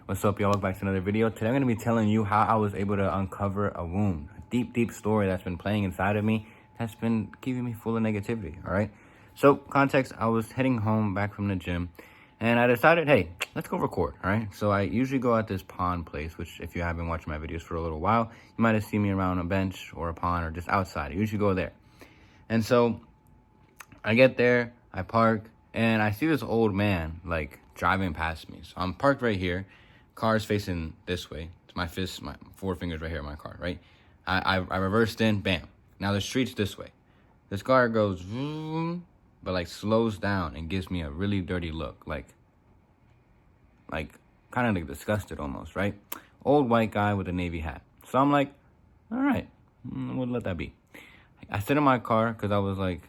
What's up, y'all? Welcome back to another video. Today I'm going to be telling you how I was able to uncover a wound, a deep story that's been playing inside of me that's been keeping me full of negativity, all right? So, context, I was heading home back from the gym, and I decided, hey, let's go record, all right? So I usually go at this pond place, which if you have been watching my videos for a little while, you might have seen me around a bench or a pond or just outside. I usually go there. And so I get there, I park, and I see this old man, like, driving past me. So I'm parked right here. Car's facing this way. It's my fist, my four fingers right here in my car, right? I reversed in, bam. Now the street's this way. This car goes, vroom, but, like, slows down and gives me a really dirty look. Like kind of like disgusted almost, right? Old white guy with a navy hat. So I'm like, all right, we'll let that be. I sit in my car because I was like,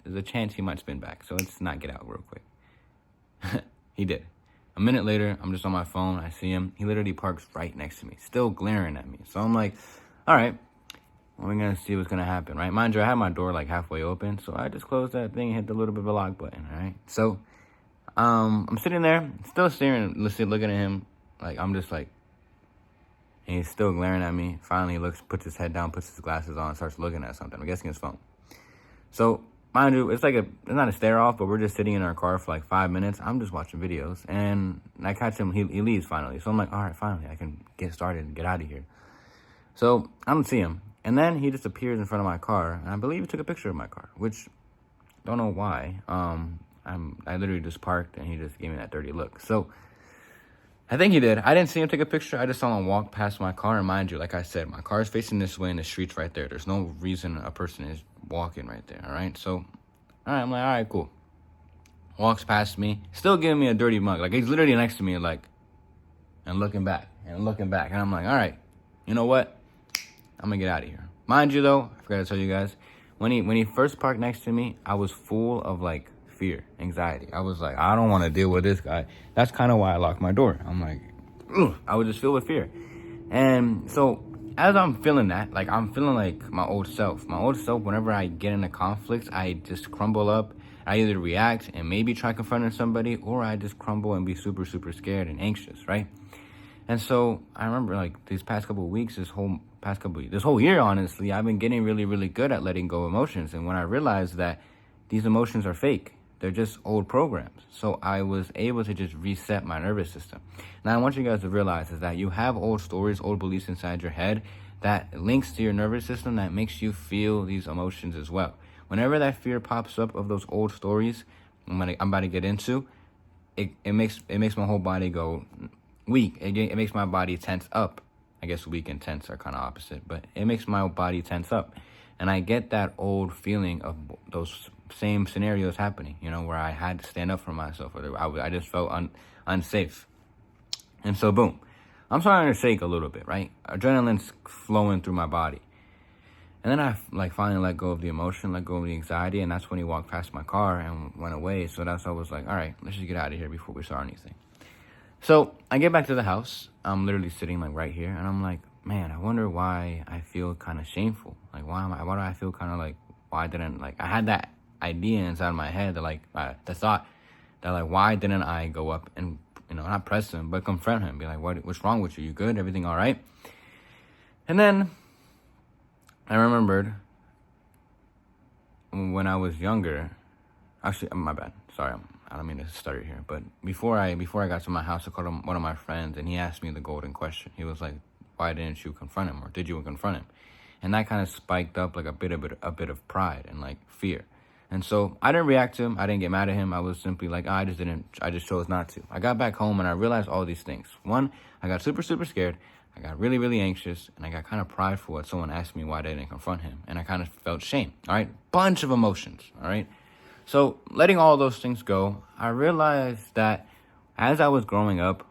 there's a chance he might spin back, so let's not get out real quick. He did. A minute later, I'm just on my phone. I see him. He literally parks right next to me, still glaring at me. So I'm like, all right, we're going to see what's going to happen, right? Mind you, I had my door like halfway open, so I just closed that thing and hit the little bit of a lock button, all right? So I'm sitting there, still staring, looking at him. Like, I'm just like, and he's still glaring at me. Finally, he looks, puts his head down, puts his glasses on, starts looking at something. I'm guessing his phone. So, mind you, it's not a stare off, but we're just sitting in our car for like 5 minutes. I'm just watching videos, and I catch him. He leaves finally. So I'm like, all right, finally, I can get started and get out of here. So I don't see him, and then he just appears in front of my car, and I believe he took a picture of my car, which don't know why. I literally just parked, and he just gave me that dirty look. So I think he did. I didn't see him take a picture. I just saw him walk past my car. And mind you, like I said, my car is facing this way and the street's right there. There's no reason a person is walking right there, all right? So, all right, I'm like, all right, cool. Walks past me, still giving me a dirty mug. Like, he's literally next to me, like, and looking back. And I'm like, all right, you know what? I'm going to get out of here. Mind you, though, I forgot to tell you guys, when he first parked next to me, I was full of, like, fear, anxiety. I was like, I don't want to deal with this guy. That's kind of why I locked my door. I'm like, ugh. I was just filled with fear. And so as I'm feeling that, like, I'm feeling like my old self. Whenever I get into conflicts, I just crumble up. I either react and maybe try confronting somebody, or I just crumble and be super scared and anxious, right? And so I remember, like, these past couple of weeks, this whole year, honestly, I've been getting really good at letting go of emotions. And when I realized that these emotions are fake, they're just old programs. So I was able to just reset my nervous system. Now, I want you guys to realize is that you have old stories, old beliefs inside your head that links to your nervous system that makes you feel these emotions as well. Whenever that fear pops up of those old stories I'm about to get into, it makes my whole body go weak. It makes my body tense up. I guess weak and tense are kind of opposite, but it makes my body tense up. And I get that old feeling of those same scenarios happening, you know, where I had to stand up for myself, or I just felt unsafe. And so, boom, I'm starting to shake a little bit, right? Adrenaline's flowing through my body. And then I, like, finally let go of the emotion, let go of the anxiety, and that's when he walked past my car and went away. So that's when I was like, all right, let's just get out of here before we start anything. So I get back to the house. I'm literally sitting, like, right here, and I'm like, man, I wonder why I feel kind of shameful. Like, why do I feel kind of like, why didn't, like, I had that idea inside my head that, like, the thought that, like, why didn't I go up and, you know, not press him, but confront him, be like, what's wrong with you? You good? Everything all right? And then I remembered when I was younger, actually, my bad, sorry, I don't mean to start it here, but before I got to my house, I called one of my friends, and he asked me the golden question. He was like, why didn't you confront him, or did you confront him? And that kind of spiked up, like, a bit of pride and, like, fear. And so I didn't react to him. I didn't get mad at him. I was simply like, I just chose not to. I got back home and I realized all these things. One, I got super scared. I got really anxious, and I got kind of prideful when someone asked me why I didn't confront him. And I kind of felt shame, all right? Bunch of emotions, all right? So letting all those things go, I realized that as I was growing up,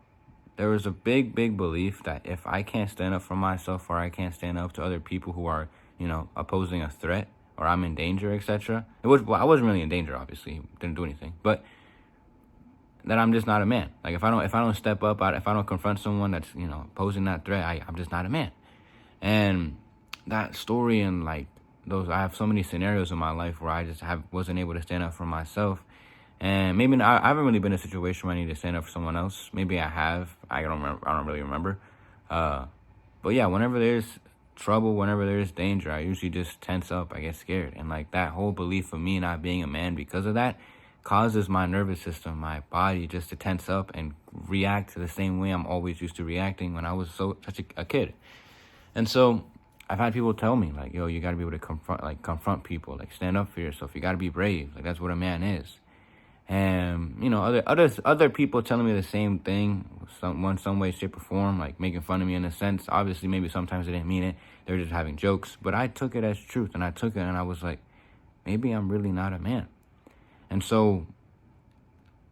there was a big belief that if I can't stand up for myself, or I can't stand up to other people who are, you know, opposing a threat, or I'm in danger, etc. I wasn't really in danger, obviously, didn't do anything, but that I'm just not a man. Like, if I don't step up, if I don't confront someone that's, you know, posing that threat, I'm just not a man. And that story, and, like, I have so many scenarios in my life where I just wasn't able to stand up for myself. And maybe I haven't really been in a situation where I need to stand up for someone else. Maybe I have. I don't remember. I don't really remember. But yeah, whenever there's trouble, whenever there's danger, I usually just tense up. I get scared. And like that whole belief of me not being a man because of that causes my nervous system, my body just to tense up and react to the same way I'm always used to reacting when I was such a kid. And so I've had people tell me like, yo, you got to be able to confront people, like stand up for yourself. You got to be brave. Like that's what a man is. And you know, other people telling me the same thing, some way, shape, or form, like making fun of me in a sense. Obviously, maybe sometimes they didn't mean it; they were just having jokes. But I took it as truth, and I took it, and I was like, maybe I'm really not a man. And so,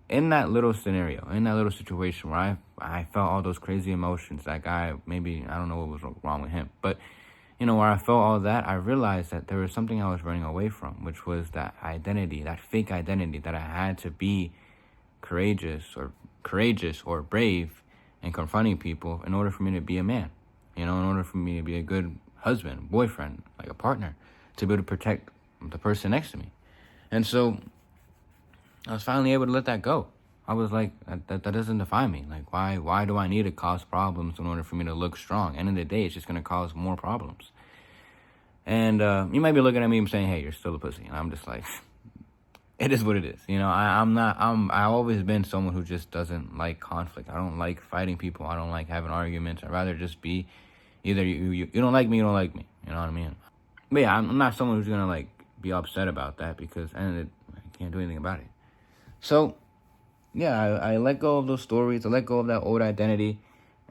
in that little scenario, in that little situation where I felt all those crazy emotions, that guy, maybe I don't know what was wrong with him, but you know, where I felt all that, I realized that there was something I was running away from, which was that identity, that fake identity that I had to be courageous or brave in confronting people in order for me to be a man, you know, in order for me to be a good husband, boyfriend, like a partner, to be able to protect the person next to me. And so I was finally able to let that go. I was like, that doesn't define me. Like, why do I need to cause problems in order for me to look strong? End of the day, it's just going to cause more problems. And you might be looking at me and saying, hey, you're still a pussy. And I'm just like, it is what it is. You know, I've always been someone who just doesn't like conflict. I don't like fighting people. I don't like having arguments. I'd rather just be either you don't like me, you don't like me. You know what I mean? But yeah, I'm not someone who's going to like be upset about that because I can't do anything about it. So yeah, I let go of those stories. I let go of that old identity,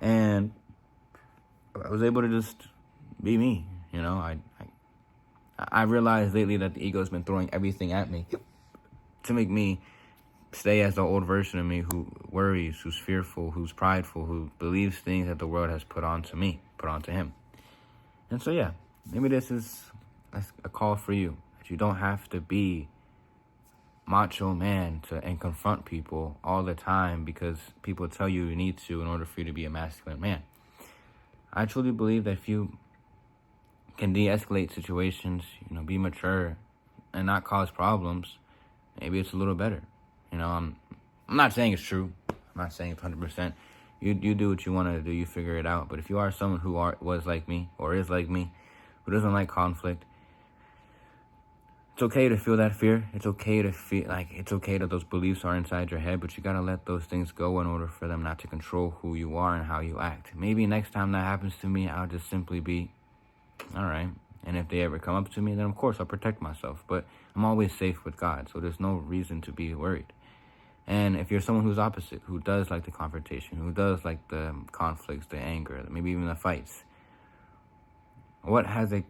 and I was able to just be me. You know, I realized lately that the ego's been throwing everything at me to make me stay as the old version of me who worries, who's fearful, who's prideful, who believes things that the world has put onto him. And so yeah, maybe this is a call for you, that you don't have to be macho man and confront people all the time because people tell you need to in order for you to be a masculine man. I truly believe that if you can de-escalate situations, you know, be mature and not cause problems, maybe it's a little better. You know, I'm not saying it's true. I'm not saying it's 100%. You do what you want to do. You figure it out. But if you are someone who was like me or is like me, who doesn't like conflict, it's okay to feel that fear. It's okay to feel like it's okay that those beliefs are inside your head, but you gotta let those things go in order for them not to control who you are and how you act. Maybe next time that happens to me, I'll just simply be, all right. And if they ever come up to me, then of course I'll protect myself. But I'm always safe with God, so there's no reason to be worried. And if you're someone who's opposite, who does like the confrontation, who does like the conflicts, the anger, maybe even the fights, what has it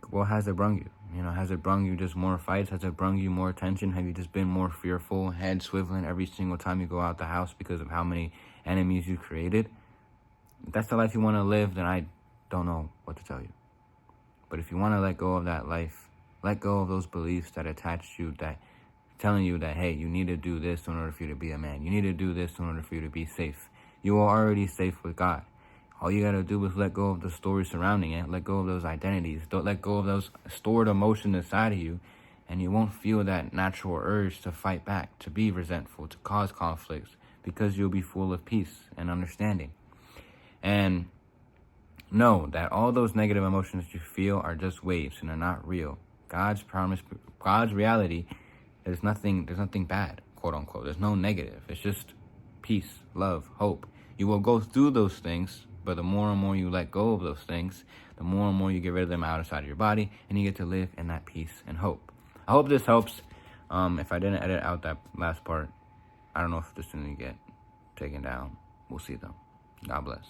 brung you? You know, has it brung you just more fights? Has it brung you more tension? Have you just been more fearful, head swiveling every single time you go out the house because of how many enemies you created? If that's the life you want to live, then I don't know what to tell you. But if you want to let go of that life, let go of those beliefs that attach you, that telling you that, hey, you need to do this in order for you to be a man. You need to do this in order for you to be safe. You are already safe with God. All you got to do is let go of the story surrounding it. Let go of those identities. Don't let go of those stored emotions inside of you. And you won't feel that natural urge to fight back, to be resentful, to cause conflicts, because you'll be full of peace and understanding. And know that all those negative emotions that you feel are just waves and they're not real. God's promise, God's reality, there's nothing bad, quote unquote. There's no negative. It's just peace, love, hope. You will go through those things, but the more and more you let go of those things, the more and more you get rid of them outside of your body, and you get to live in that peace and hope. I hope this helps. If I didn't edit out that last part, I don't know if this is going to get taken down. We'll see though. God bless.